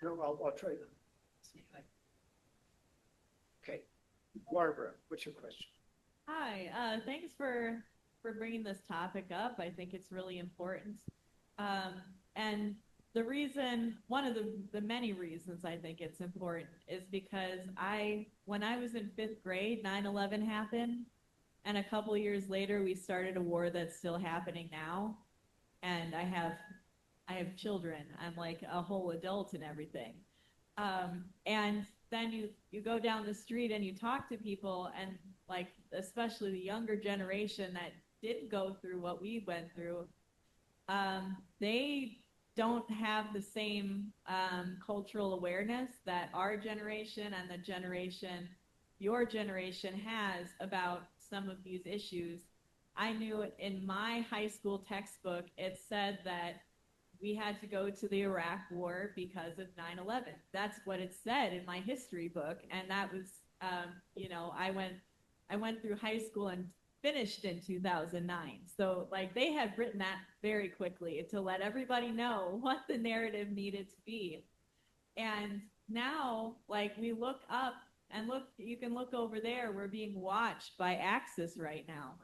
No, I'll try them. Okay, Barbara, what's your question? Hi, thanks for bringing this topic up. I think it's really important. And the reason, one of the many reasons I think it's important is because when I was in 5th grade, 9/11 happened, and a couple of years later, we started a war that's still happening now. And I have children. I'm like a whole adult and everything. And then you go down the street and you talk to people, and like especially the younger generation that didn't go through what we went through, they don't have the same cultural awareness that our generation and your generation has about some of these issues. I knew in my high school textbook, it said that we had to go to the Iraq War because of 9/11. That's what it said in my history book. And that was, I went through high school and finished in 2009. So like they had written that very quickly to let everybody know what the narrative needed to be. And now, like we look up and look, you can look over there. We're being watched by Axis right now.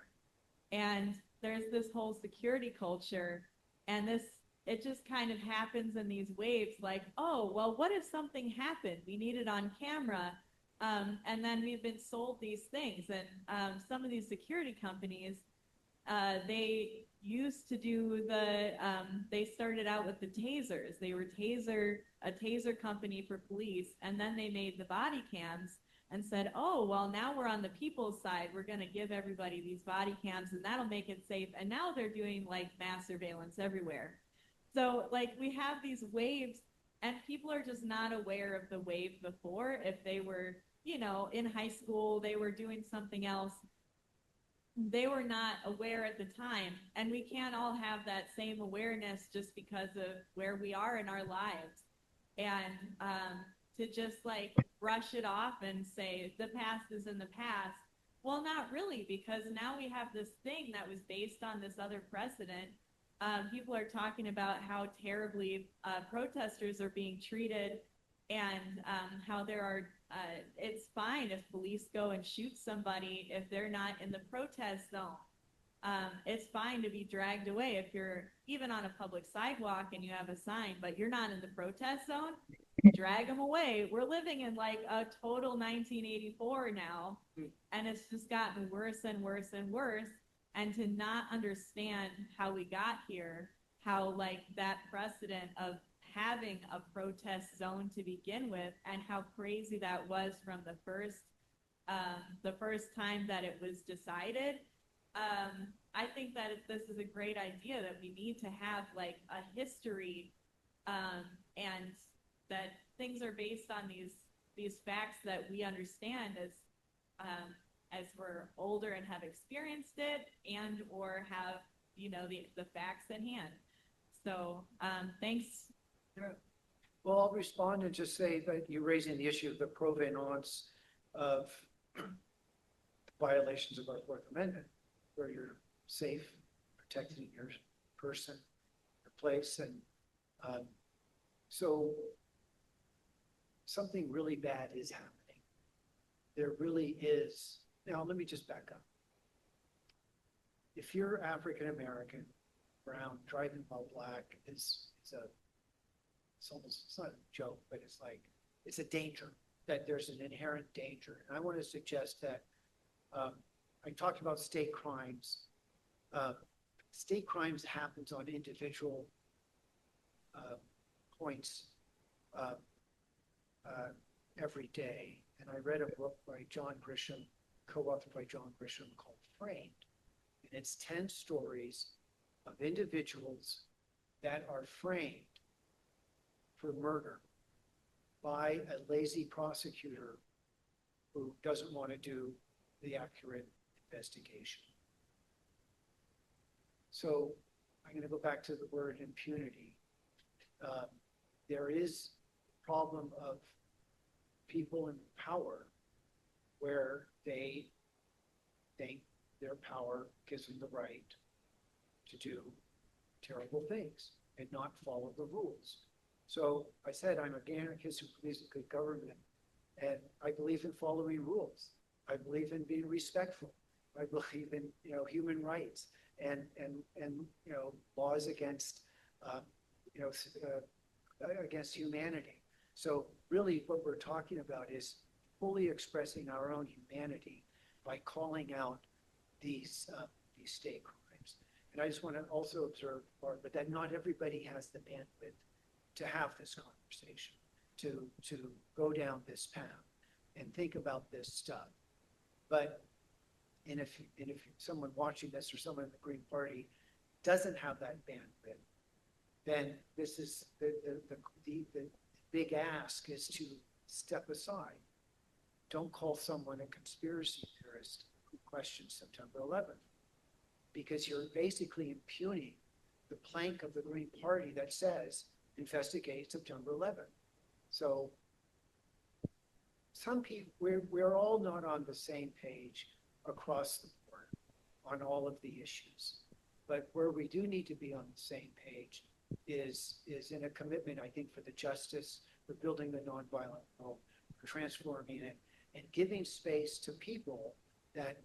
And there's this whole security culture, and this, it just kind of happens in these waves like, oh, well, what if something happened? We need it on camera. And then we've been sold these things. And some of these security companies, they used to do they started out with the tasers. They were a taser company for police, and then they made the body cams and said, oh, well, now we're on the people's side. We're going to give everybody these body cams, and that'll make it safe. And now they're doing like mass surveillance everywhere. So, like, we have these waves, and people are just not aware of the wave before. If they were, in high school, they were doing something else, they were not aware at the time. And we can't all have that same awareness just because of where we are in our lives. And to just like brush it off and say the past is in the past. Well, not really, because now we have this thing that was based on this other precedent. People are talking about how terribly protesters are being treated, and how there are, it's fine if police go and shoot somebody if they're not in the protest zone. It's fine to be dragged away if you're even on a public sidewalk and you have a sign, but you're not in the protest zone. Drag them away. We're living in like a total 1984 now, and it's just gotten worse and worse and worse. And to not understand how we got here, how like that precedent of having a protest zone to begin with, and how crazy that was from the first time that it was decided. I think that this is a great idea, that we need to have like a history, and that things are based on these facts that we understand as we're older and have experienced it, and or have the facts at hand. So thanks. Well, I'll respond and just say that you're raising the issue of the provenance of violations of our Fourth Amendment, where you're safe, protecting your person, your place. And so something really bad is happening. There really is. Now, let me just back up. If you're African American, brown, driving while black, it's almost, it's not a joke, but it's like, it's a danger, that there's an inherent danger. And I want to suggest that I talked about state crimes. State crimes happens on individual points every day. And I read a book by John Grisham, co-authored by John Grisham, called Framed. And it's 10 stories of individuals that are framed for murder by a lazy prosecutor who doesn't want to do the accurate investigation. So I'm going to go back to the word impunity. There is a problem of people in power where they think their power gives them the right to do terrible things and not follow the rules. So I said I'm an anarchist who believes in good government, and I believe in following rules. I believe in being respectful. I believe in human rights and laws against against humanity. So really, what we're talking about is fully expressing our own humanity by calling out these state crimes. And I just want to also observe, Barbara, that not everybody has the bandwidth to have this conversation, to go down this path and think about this stuff. But if someone watching this or someone in the Green Party doesn't have that bandwidth, then this is the big ask is to step aside. Don't call someone a conspiracy theorist who questions September 11th, because you're basically impugning the plank of the Green Party that says investigate September 11th. So some people, we're all not on the same page across the board. on all of the issues. But where we do need to be on the same page is in a commitment, I think, for the justice, for building the nonviolent world, for transforming it, and giving space to people that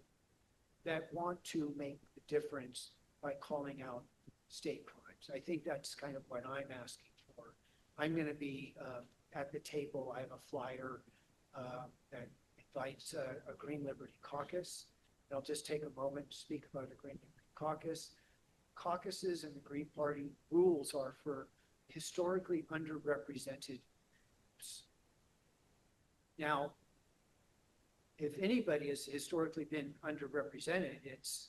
want to make the difference by calling out state crimes. I think that's kind of what I'm asking for. I'm going to be at the table. I have a flyer that invites a Green Liberty Caucus. And I'll just take a moment to speak about a Green Liberty Caucus. Caucuses and the Green Party rules are for historically underrepresented groups. Now, if anybody has historically been underrepresented, it's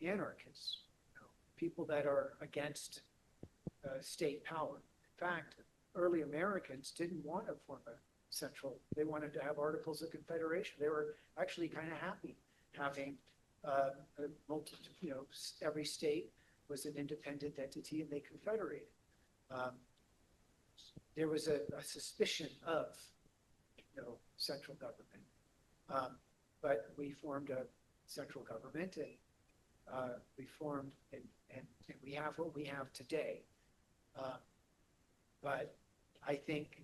anarchists, people that are against state power. In fact, early Americans didn't want to form a central. They wanted to have Articles of Confederation. They were actually kind of happy having every state was an independent entity and they confederated. There was a suspicion of central government, but we formed a central government and we formed and we have what we have today. But I think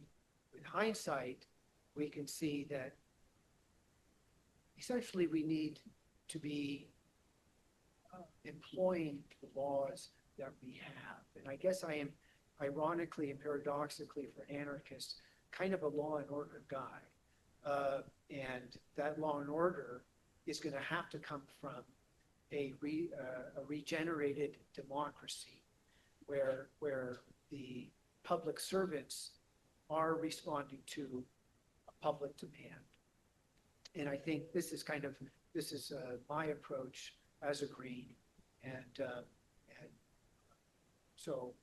with hindsight, we can see that essentially we need to be employing the laws that we have. And I guess I am, ironically and paradoxically for anarchists, kind of a law and order guy. And that law and order is going to have to come from a regenerated democracy where the public servants are responding to a public demand. And I think this is my approach as a Green. And so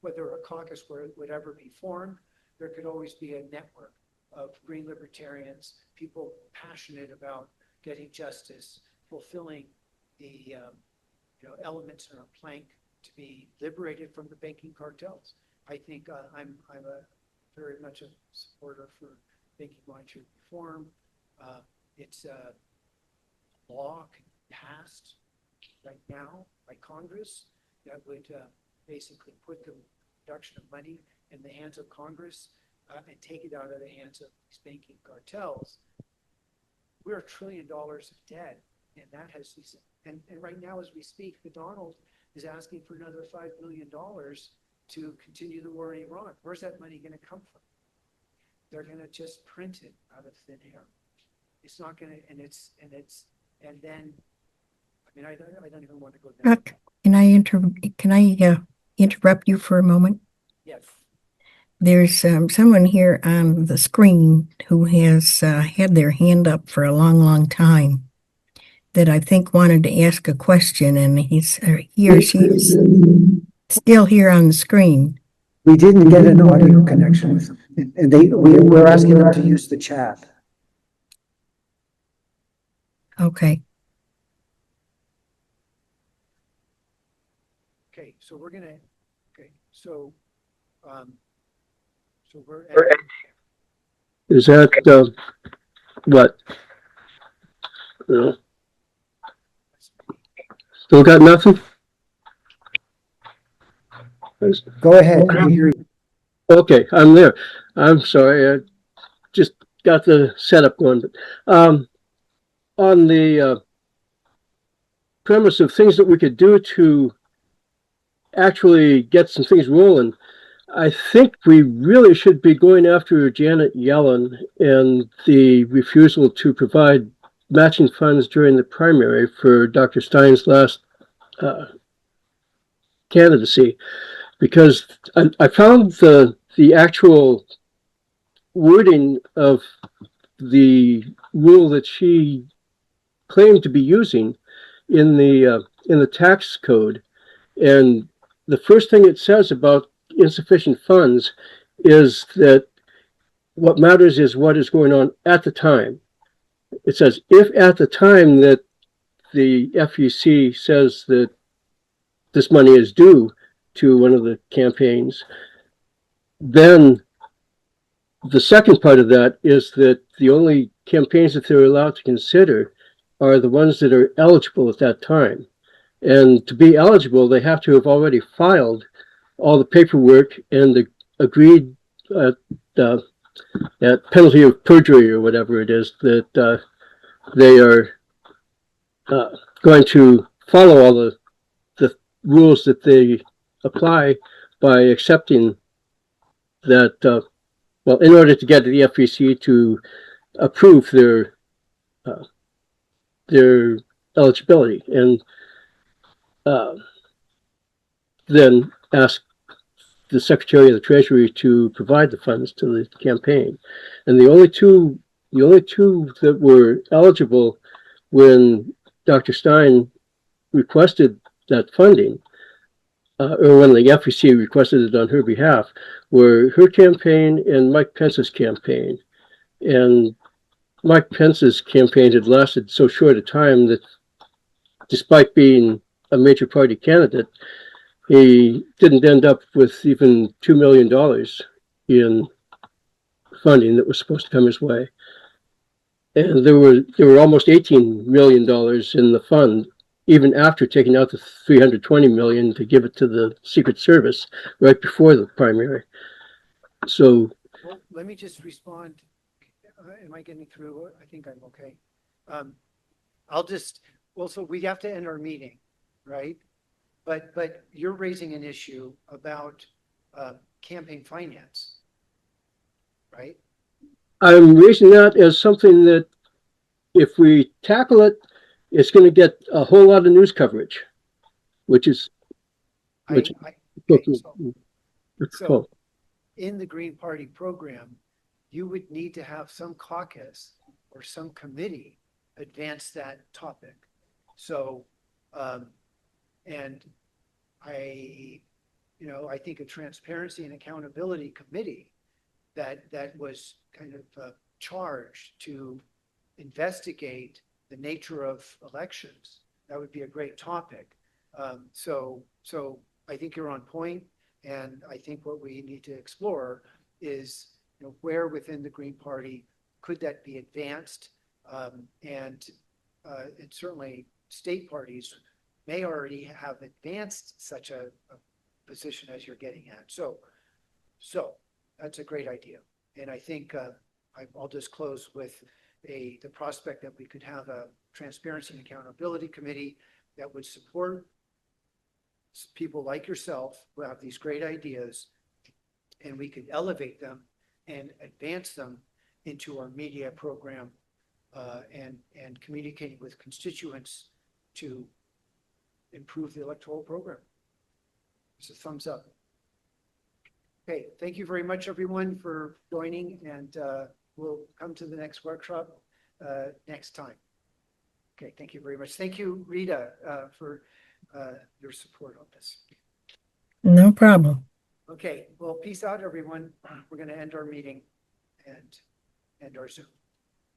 whether a caucus would ever be formed, there could always be a network of Green libertarians, people passionate about getting justice, fulfilling the elements in our plank to be liberated from the banking cartels. I think I'm very much a supporter for banking monetary reform. It's a law passed right now by Congress that would basically put the production of money in the hands of Congress and take it out of the hands of these banking cartels. We're $1 trillion of debt, and that has and right now as we speak, the Donald is asking for another $5 billion to continue the war in Iran. Where's that money going to come from? They're going to just print it out of thin air. It's not going to, and then, I mean, I don't even want to go down. Can I interrupt you for a moment? Yes. There's someone here on the screen who has had their hand up for a long, long time that I think wanted to ask a question, and he or she is still here on the screen. We didn't get an audio connection with them, and we're asking them to use the chat. Okay. Okay, so we're gonna. Okay, so we're. Is that what? Still got nothing? Go ahead. I hear you. Okay, I'm there. I'm sorry. I just got the setup going. On the premise of things that we could do to actually get some things rolling, I think we really should be going after Janet Yellen and the refusal to provide matching funds during the primary for Dr. Stein's last candidacy, because I found the actual wording of the rule that she claimed to be using in the tax code, and the first thing it says about insufficient funds is that what matters is what is going on at the time. It says if at the time that the FEC says that this money is due to one of the campaigns, then the second part of that is that the only campaigns that they're allowed to consider are the ones that are eligible at that time. And to be eligible, they have to have already filed all the paperwork and the agreed uh, at penalty of perjury or whatever it is that they are going to follow all the rules that they apply by accepting that, well, in order to get the FEC to approve uh, their eligibility and uh, then ask the Secretary of the Treasury to provide the funds to the campaign. And the only two that were eligible when Dr. Stein requested that funding, or when the FEC requested it on her behalf, were her campaign and Mike Pence's campaign. And Mike Pence's campaign had lasted so short a time that despite being a major party candidate, he didn't end up with even $2 million in funding that was supposed to come his way. And there were almost $18 million in the fund, even after taking out the $320 million to give it to the Secret Service right before the primary. So, Well, let me just respond. Am I getting through? I think I'm okay. So we have to end our meeting, right? But you're raising an issue about campaign finance, right? I'm raising that as something that if we tackle it, it's going to get a whole lot of news coverage, which is Okay, so cool. in the Green Party program, you would need to have some caucus or some committee advance that topic. So, and I think a transparency and accountability committee that was kind of charged to investigate the nature of elections, that would be a great topic. So I think you're on point, and I think what we need to explore is where within the Green Party could that be advanced, and certainly state parties may already have advanced such a position as you're getting at. So that's a great idea, and I think I'll just close with the prospect that we could have a transparency and accountability committee that would support people like yourself who have these great ideas, and we could elevate them and advance them into our media program, and communicating with constituents to improve the electoral program. It's a thumbs up. Okay, thank you very much, everyone, for joining, and we'll come to the next workshop next time. Okay, thank you very much. Thank you, Rita, for your support on this. No problem. Okay, well, peace out, everyone. We're going to end our meeting and end our Zoom.